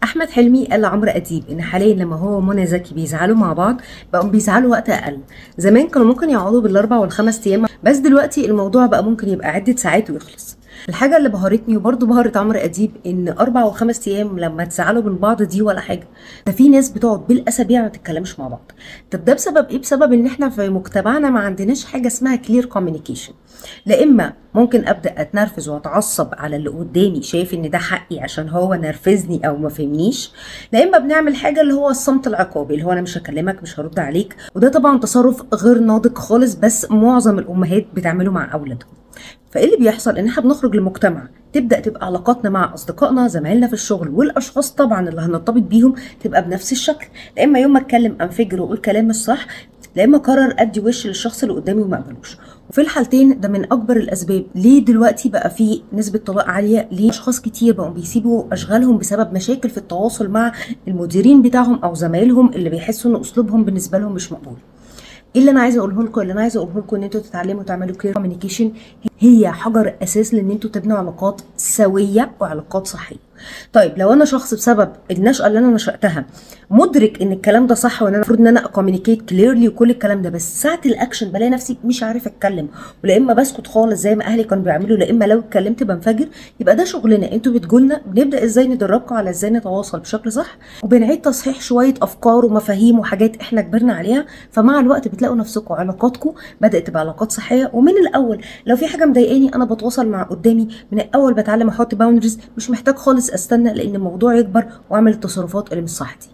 احمد حلمي قال لعمرو اديب ان حاليا لما هو ومنى زكي بيزعلوا مع بعض بقوا بيزعلوا وقت اقل. زمان كانوا ممكن يقعدوا بالاربع والخمس ايام، بس دلوقتي الموضوع بقى ممكن يبقى عده ساعات ويخلص. الحاجه اللي بهرتني وبرضه بهرت عمرو اديب ان اربع وخمس ايام لما تزعلوا من بعض دي ولا حاجه، ده في ناس بتقعد بالاسابيع ما تتكلمش مع بعض. طب ده بسبب ايه؟ بسبب ان احنا في مجتمعنا ما عندناش حاجه اسمها كلير كوميونيكيشن. لا اما ممكن ابدا اتنرفز واتعصب على اللي قدامي شايف ان ده حقي عشان هو نرفزني او ما فهمنيش، لا اما بنعمل حاجه اللي هو الصمت العقابي اللي هو انا مش هكلمك مش هرد عليك، وده طبعا تصرف غير ناضج خالص بس معظم الامهات بتعمله مع اولادهم. فايه اللي بيحصل؟ ان احنا بنخرج لمجتمع تبدا تبقى علاقاتنا مع اصدقائنا زمايلنا في الشغل والاشخاص طبعا اللي هنرتبط بيهم تبقى بنفس الشكل. لا اما يوم ما اتكلم انفجر واقول كلام مش صح، لا اما قرر ادي وش للشخص اللي قدامي وما اقبلوش. وفي الحالتين ده من اكبر الاسباب ليه دلوقتي بقى في نسبه طلاق عاليه، ليه اشخاص كتير بقوا بيسيبوا اشغالهم بسبب مشاكل في التواصل مع المديرين بتاعهم او زمايلهم اللي بيحسوا ان اسلوبهم بالنسبه لهم مش مقبول. ايه اللي انا عايزه اقوله لكم؟ اللي انا عايزه اقوله لكم ان انتوا تتعلموا تعملوا كلير كوميونيكيشن، هي حجر اساس لان انتوا تبنوا علاقات سويه وعلاقات صحيه. طيب لو انا شخص بسبب النشأة اللي انا نشأتها مدرك ان الكلام ده صح وان انا المفروض ان انا اكومينيكيت كليرلي وكل الكلام ده، بس ساعه الاكشن بلاقي نفسي مش عارف اتكلم، ولا اما بسكت خالص زي ما اهلي كانوا بيعملوا، لا اما لو اتكلمت بنفجر، يبقى ده شغلنا. انتوا بتقولنا بنبدا ازاي ندربكم على ازاي نتواصل بشكل صح، وبنعيد تصحيح شويه افكار ومفاهيم وحاجات احنا كبرنا عليها. فمع الوقت بتلاقوا نفسكم علاقاتكم بدات تبقى علاقات صحيه. ومن الاول لو في حاجه مضايقاني انا بتواصل مع قدامي من الاول، بتعلم احط باوندريز، مش محتاج خالص استنى لان الموضوع يكبر واعمل التصرفات اللي مش صح دي.